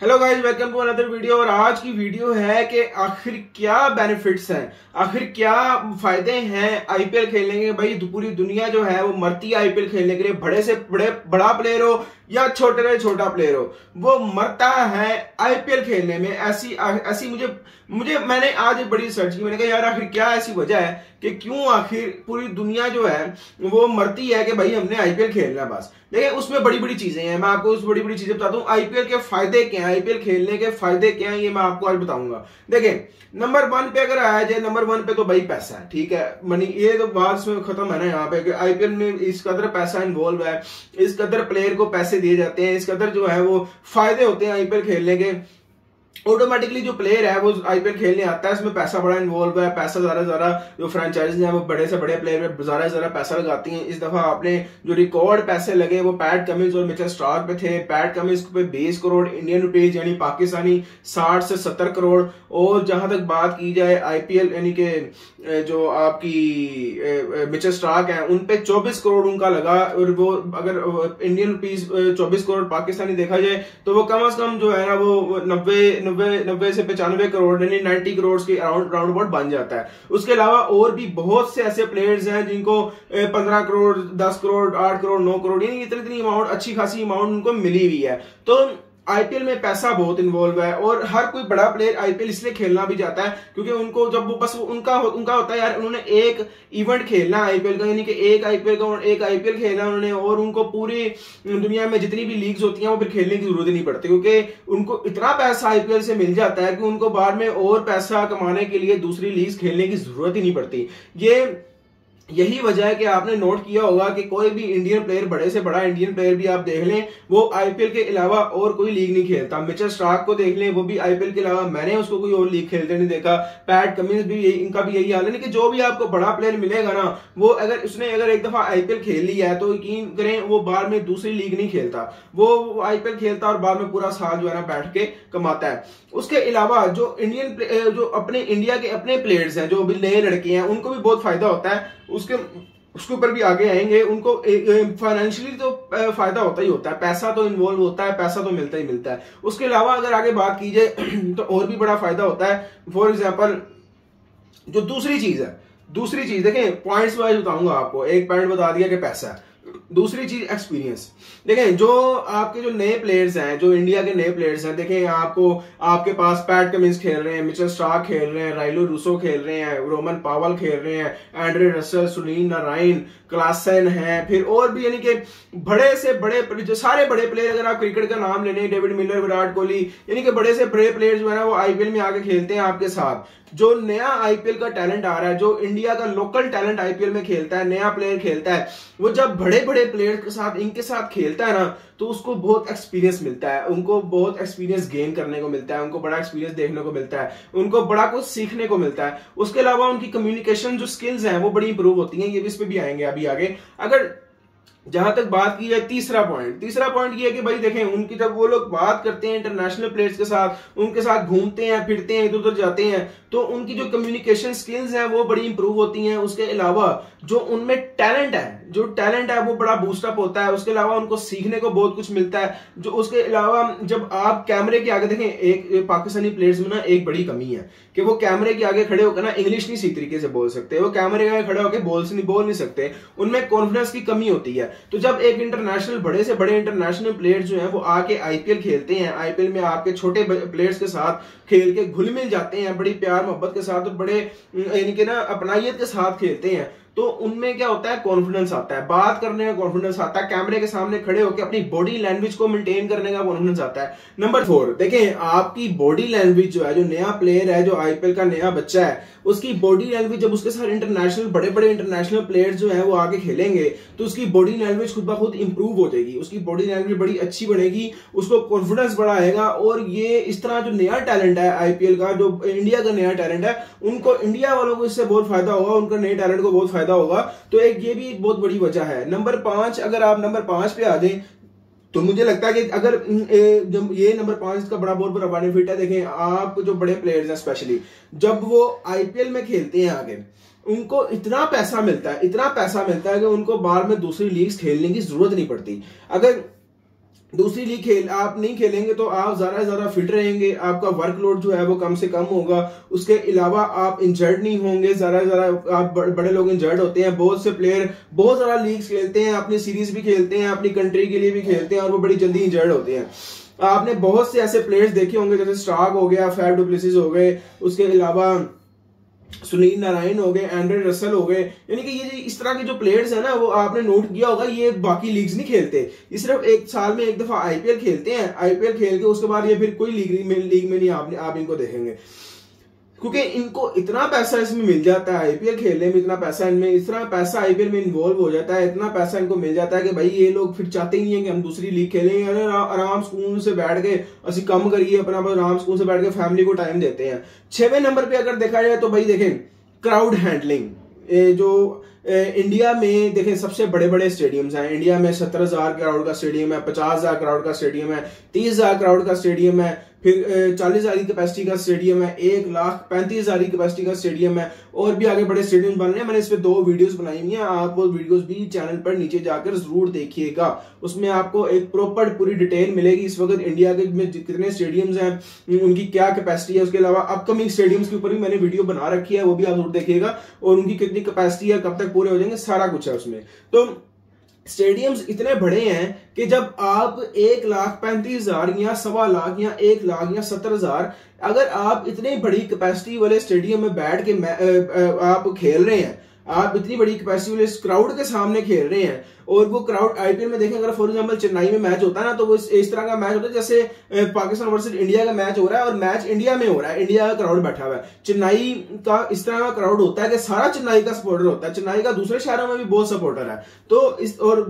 Hello guys, welcome to another video. और आज की वीडियो है कि आखिर क्या बेनिफिट्स हैं, आखिर क्या फायदे हैं आईपीएल खेलने के। भाई पूरी दुनिया जो है वो मरती है आईपीएल खेलने के लिए। बड़े से बड़ा प्लेयर हो या छोटे से छोटा प्लेयर हो, वो मरता है आईपीएल खेलने में। ऐसी ऐसी मुझे मुझे मैंने आज एक बड़ी सर्च की। मैंने कहा यार आखिर क्या ऐसी वजह है कि क्यों आखिर पूरी दुनिया जो है वो मरती है कि भाई हमने आईपीएल खेलना है बस। देखिए उसमें बड़ी बड़ी चीजें हैं, मैं आपको उस बड़ी बड़ी चीजें बताता हूँ। आईपीएल के फायदे क्या हैं, आईपीएल खेलने के फायदे क्या हैं, ये मैं आपको आज बताऊंगा। देखिए नंबर 1 पे अगर आया जाए, नंबर 1 पे तो भाई पैसा है, ठीक है। मनी ये तो बात में खत्म है ना यहाँ पे। आईपीएल में इस कदर पैसा इन्वॉल्व है, इस कदर प्लेयर को पैसे दिए जाते हैं, इस कदर जो है वो फायदे होते हैं आईपीएल खेलने के। ऑटोमेटिकली जो प्लेयर है वो आईपीएल खेलने आता है, इसमें पैसा बड़ा इन्वॉल्व है। पैसा ज्यादा जो फ्रेंचाइजी है वो बड़े से बड़े प्लेयर में ज्यादा पैसा लगाती हैं। इस दफा आपने जो रिकॉर्ड पैसे लगे वो पैट कमिंस और मिचेल स्टार्क पे थे। पैट कमिंस पे 20 करोड़ इंडियन रुपीज यानी पाकिस्तानी 60 से 70 करोड़। और जहां तक बात की जाए आईपीएल यानी कि जो आपकी मिचेल स्टार्क है उन पे 24 करोड़ उनका लगा। और वो अगर इंडियन रुपीज 24 करोड़ पाकिस्तानी देखा जाए तो वो कम से कम जो है ना वो 90 से 95 करोड़ यानी 90 करोड़ के राउंड अबाउट बन जाता है। उसके अलावा और भी बहुत से ऐसे प्लेयर्स हैं जिनको 15 करोड़ 10 करोड़ 8 करोड़ 9 करोड़ यानी इतनी अमाउंट, अच्छी खासी अमाउंट उनको मिली हुई है। तो आईपीएल में पैसा बहुत इन्वॉल्व है। और हर कोई बड़ा प्लेयर आईपीएल इसलिए खेलना भी चाहता है क्योंकि उनको जब वो बस उनका होता है यार उन्होंने एक इवेंट खेलना है आईपीएल का, यानी कि एक आईपीएल खेलना उन्होंने। और उनको पूरी दुनिया में जितनी भी लीग्स होती हैं वो फिर खेलने की जरूरत ही नहीं पड़ती क्योंकि उनको इतना पैसा आईपीएल से मिल जाता है कि उनको बाद में और पैसा कमाने के लिए दूसरी लीग्स खेलने की जरूरत ही नहीं पड़ती। यही वजह है कि आपने नोट किया होगा कि कोई भी इंडियन प्लेयर, बड़े से बड़ा इंडियन प्लेयर भी आप देख लें, वो आईपीएल के अलावा और कोई लीग नहीं खेलता। मिचेल स्टार्क को देख लें, वो भी आईपीएल के अलावा मैंने उसको कोई और लीग खेलते नहीं देखा। पैट कमिंस भी इनका भी यही हाल है कि जो भी आपको बड़ा प्लेयर मिलेगा ना वो अगर एक दफा आईपीएल खेल लिया है तो यकीन करें वो बाद में दूसरी लीग नहीं खेलता। वो आईपीएल खेलता और बाद में पूरा साल जो है ना बैठ के कमाता है। उसके अलावा जो जो अपने इंडिया के अपने प्लेयर्स हैं, जो भी नए लड़के हैं, उनको भी बहुत फायदा होता है। उसके ऊपर भी आगे आएंगे। उनको फाइनेंशियली तो फायदा होता ही होता है, पैसा तो इन्वॉल्व होता है, पैसा तो मिलता ही मिलता है। उसके अलावा अगर आगे बात की जाए तो और भी बड़ा फायदा होता है। फॉर एग्जांपल जो दूसरी चीज देखें, पॉइंट्स वाइज बताऊंगा आपको। एक पॉइंट बता दिया कि पैसा है, दूसरी चीज एक्सपीरियंस। देखें जो आपके जो नए प्लेयर्स हैं, जो इंडिया के नए प्लेयर्स हैं, देखें आपके पास पैट कमिंस खेल रहे हैं, मिचेल स्टार्क खेल रहे हैं, राइलो रूसो खेल रहे हैं, रोमन पावल खेल रहे हैं, Andre Russell, Sunil Narayan, Klaasen है, फिर और भी यानी कि बड़े से बड़े जो सारे बड़े प्लेयर, अगर आप क्रिकेट का नाम ले लें, डेविड मिलर, विराट कोहली, यानी कि बड़े से बड़े प्लेयर जो है ना वो आईपीएल में आके खेलते हैं आपके साथ। जो नया आईपीएल का टैलेंट आ रहा है, जो इंडिया का लोकल टैलेंट आईपीएल में खेलता है, नया प्लेयर खेलता है, वो जब बड़े बड़े प्लेयर के साथ इनके साथ खेलता है ना तो उसको बहुत एक्सपीरियंस मिलता है, उनको बहुत एक्सपीरियंस गेन करने को मिलता है, उनको बड़ा एक्सपीरियंस देखने को मिलता है, उनको बड़ा कुछ सीखने को मिलता है। उसके अलावा उनकी कम्युनिकेशन जो स्किल्स हैं वो बड़ी इंप्रूव होती हैं। ये भी इस पे भी आएंगे अभी आगे। अगर जहां तक बात की जाए तीसरा पॉइंट ये है कि भाई देखें उनकी जब वो लोग बात करते हैं इंटरनेशनल प्लेयर्स के साथ, उनके साथ घूमते हैं फिरते हैं, इधर उधर जाते हैं, तो उनकी जो कम्युनिकेशन स्किल्स हैं वो बड़ी इंप्रूव होती हैं। उसके अलावा जो उनमें टैलेंट है वो बड़ा बूस्टअप होता है। उसके अलावा उनको सीखने को बहुत कुछ मिलता है। जो उसके अलावा जब आप कैमरे के आगे देखें, एक पाकिस्तानी प्लेयर्स में ना एक बड़ी कमी है कि वो कैमरे के आगे खड़े होकर ना इंग्लिश नहीं सही तरीके से बोल सकते, वो कैमरे के आगे खड़े होकर बोल नहीं सकते, उनमें कॉन्फिडेंस की कमी होती है। तो जब एक बड़े से बड़े इंटरनेशनल प्लेयर्स जो हैं वो आके आईपीएल खेलते हैं, आईपीएल में आपके छोटे प्लेयर्स के साथ खेल के घुल मिल जाते हैं, बड़ी प्यार मोहब्बत के साथ और बड़े यानी कि ना अपनायत के साथ खेलते हैं, तो उनमें क्या होता है, कॉन्फिडेंस आता है, बात करने का कॉन्फिडेंस आता है, कैमरे के सामने खड़े होकर अपनी बॉडी लैंग्वेज को मेंटेन करने का कॉन्फिडेंस आता है। नंबर 4 देखें, आपकी बॉडी लैंग्वेज जो है, जो नया प्लेयर है, जो आईपीएल का नया बच्चा है, उसकी बॉडी लैंग्वेज जब उसके साथ बड़े इंटरनेशनल प्लेयर्स जो है वो आगे खेलेंगे तो उसकी बॉडी लैंग्वेज खुद ब खुद इंप्रूव हो जाएगी, उसकी बॉडी लैंग्वेज बड़ी अच्छी बनेगी, उसको कॉन्फिडेंस बड़ा आएगा। और ये इस तरह जो नया टैलेंट है आईपीएल का, जो इंडिया का नया टैलेंट है, उनको इंडिया वालों को इससे बहुत फायदा होगा, उनका नए टैलेंट को बहुत फायदा होगा। तो ये भी एक बहुत बड़ी वजह है। नंबर 5, अगर आप नंबर 5 पे आ जाए तो मुझे लगता है कि अगर ये नंबर 5 का बहुत बड़ा बेनिफिट है। देखें आप जो बड़े प्लेयर्स हैं, स्पेशली जब वो आईपीएल में खेलते हैं आगे, उनको इतना पैसा मिलता है कि उनको बाहर में दूसरी लीग्स खेलने की जरूरत नहीं पड़ती। अगर दूसरी लीग आप नहीं खेलेंगे तो आप ज्यादा से ज्यादा फिट रहेंगे, आपका वर्कलोड जो है वो कम से कम होगा। उसके अलावा आप इंजर्ड नहीं होंगे, ज्यादा से ज्यादा आप बड़े लोग इंजर्ड होते हैं, बहुत से प्लेयर बहुत ज्यादा लीग्स खेलते हैं, अपनी सीरीज भी खेलते हैं, अपनी कंट्री के लिए भी खेलते हैं और वो बड़ी जल्दी इंजर्ड होते हैं। आपने बहुत से ऐसे प्लेयर्स देखे होंगे जैसे स्टार्क हो गया, फैफ डु प्लेसिस हो गए, उसके अलावा सुनील नारायण हो गए, एंड्रे रसल हो गए, यानी कि ये इस तरह के जो प्लेयर्स हैं ना वो आपने नोट किया होगा ये बाकी लीग्स नहीं खेलते, ये सिर्फ एक साल में एक दफा आईपीएल खेलते हैं। आईपीएल खेल के उसके बाद ये फिर कोई लीग में नहीं आप इनको देखेंगे, क्योंकि इनको इतना पैसा इसमें मिल जाता है, आईपीएल खेलने में इतना पैसा इनमें, इतना पैसा आईपीएल में इन्वॉल्व हो जाता है, इतना पैसा इनको मिल जाता है कि भाई ये लोग फिर चाहते ही नहीं है कि हम दूसरी लीग खेलें। अरे आराम सुकून से बैठ के असि कम करिए अपना, आराम सुकून से बैठ के फैमिली को टाइम देते हैं। 6वें नंबर पे अगर देखा जाए तो भाई देखें क्राउड हैंडलिंग, जो इंडिया में देखें सबसे बड़े बड़े स्टेडियम्स हैं इंडिया में, 70,000 क्राउड का स्टेडियम है, 50,000 क्राउड का स्टेडियम है, 30,000 क्राउड का स्टेडियम है, फिर 40,000 की कैपेसिटी का स्टेडियम है, 1,35,000 की कैपेसिटी का स्टेडियम है, और भी आगे बड़े स्टेडियम बन रहे हैं। मैंने इस पे 2 वीडियोस बनाई हुई हैं, आप वो वीडियोस भी चैनल पर नीचे जाकर जरूर देखिएगा, उसमें आपको एक प्रॉपर पूरी डिटेल मिलेगी इस वक्त इंडिया के में कितने स्टेडियम्स हैं, उनकी क्या कैपेसिटी है। उसके अलावा अपकमिंग स्टेडियम्स के ऊपर भी मैंने वीडियो बना रखी है, वो भी आप जरूर देखिएगा, और उनकी कितनी कैपेसिटी है, कब तक पूरे हो जाएंगे, सारा कुछ है उसमें। तो स्टेडियम्स इतने बड़े हैं कि जब आप 1,35,000 या 1,25,000 या 1,00,000 या 70,000 अगर आप इतनी बड़ी कैपेसिटी वाले स्टेडियम में बैठ के आप खेल रहे हैं, आप इतनी बड़ी कैपेसिटी वाले क्राउड के सामने खेल रहे हैं, और वो क्राउड आईपीएल में देखें अगर फॉर एग्जांपल चेन्नई में मैच होता है ना, तो वो इस तरह का मैच होता है जैसे पाकिस्तान वर्सेस इंडिया का मैच हो रहा है और मैच इंडिया में हो रहा है, इंडिया का क्राउड बैठा हुआ है। चेन्नई का इस तरह का क्राउड होता है कि सारा चेन्नई का सपोर्टर होता है, चेन्नई का दूसरे शहरों में भी बहुत सपोर्टर है। तो और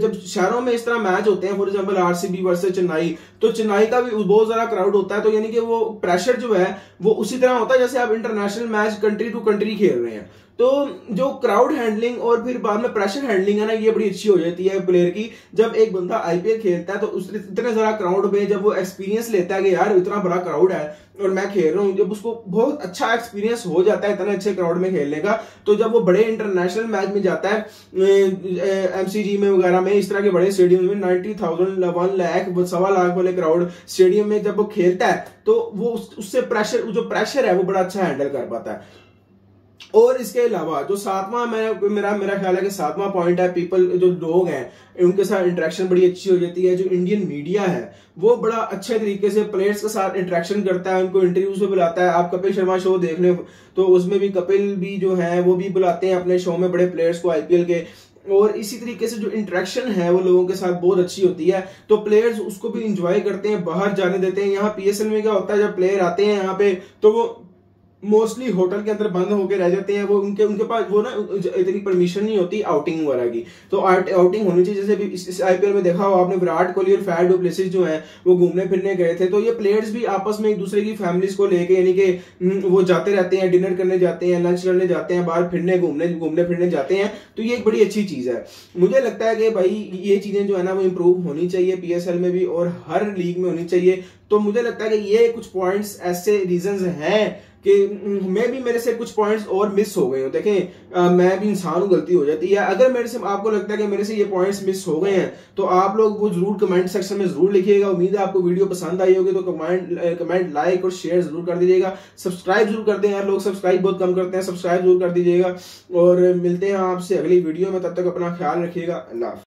जब शहरों में इस तरह मैच होते हैं for example RCB versus Chennai, तो चेन्नई का भी बहुत ज्यादा क्राउड होता है, तो यानी कि वो प्रेशर जो है वो उसी तरह होता है जैसे आप international match country to country खेल रहे हैं। तो जो क्राउड हैंडलिंग और फिर बाद में प्रेशर हैंडलिंग है ना, ये बड़ी अच्छी हो जाती है प्लेयर की। जब एक बंदा आईपीएल खेलता है तो उस इतने ज्यादा क्राउड में जब वो एक्सपीरियंस लेता है कि यार इतना बड़ा क्राउड है और मैं खेल रहा हूँ, जब उसको बहुत अच्छा एक्सपीरियंस हो जाता है इतने अच्छे क्राउड में खेलने का, तो जब वो बड़े इंटरनेशनल मैच में जाता है एमसीजी में वगैरह में, इस तरह के बड़े स्टेडियम में 90,000 1 लाख 1,25,000 वाले क्राउड स्टेडियम में जब वो खेलता है तो वो उससे जो प्रेशर है वो बड़ा अच्छा हैंडल कर पाता है। और इसके अलावा जो 7वां मेरा ख्याल है कि 7वां पॉइंट है, पीपल जो लोग हैं उनके साथ इंटरेक्शन बड़ी अच्छी हो जाती है। जो इंडियन मीडिया है वो बड़ा अच्छे तरीके से प्लेयर्स के साथ इंटरेक्शन करता है, उनको इंटरव्यूज में बुलाता है। आप कपिल शर्मा शो देख लें तो उसमें भी कपिल भी जो है वो भी बुलाते हैं अपने शो में बड़े प्लेयर्स को आईपीएल के, और इसी तरीके से जो इंटरेक्शन है वो लोगों के साथ बहुत अच्छी होती है, तो प्लेयर्स उसको भी इंजॉय करते हैं, बाहर जाने देते हैं। यहाँ पीएसएल में क्या होता है, जब प्लेयर आते हैं यहाँ पे तो वो मोस्टली होटल के अंदर बंद होकर रह जाते हैं, वो उनके पास वो ना इतनी परमिशन नहीं होती आउटिंग वगैरह की, तो आउटिंग होनी चाहिए। जैसे भी इस आईपीएल में देखा हो आपने, विराट कोहली और फैफ डु प्लेसिस जो हैं वो घूमने फिरने गए थे, तो ये प्लेयर्स भी आपस में एक दूसरे की फैमिलीज को लेके यानी कि वो जाते रहते हैं, डिनर करने जाते हैं, लंच करने जाते हैं, बाहर फिरने घूमने फिरने जाते हैं, तो ये एक बड़ी अच्छी चीज है। मुझे लगता है कि भाई ये चीजें जो है ना वो इम्प्रूव होनी चाहिए पीएसएल में भी और हर लीग में होनी चाहिए। तो मुझे लगता है कि ये कुछ पॉइंट्स ऐसे रीजंस हैं कि मैं भी मेरे से कुछ पॉइंट्स और मिस हो गए हो। देखें मैं भी इंसान हूं, गलती हो जाती है। अगर मेरे से आपको लगता है कि मेरे से ये पॉइंट्स मिस हो गए हैं तो आप लोग वो जरूर कमेंट सेक्शन में जरूर लिखिएगा। उम्मीद है आपको वीडियो पसंद आई होगी, तो कमेंट लाइक और शेयर जरूर कर दीजिएगा। सब्सक्राइब जरूर कर दें यार, लोग सब्सक्राइब बहुत कम करते हैं, सब्सक्राइब जरूर कर दीजिएगा। और मिलते हैं आपसे अगली वीडियो में, तब तक अपना ख्याल रखिएगा। अल्लाह।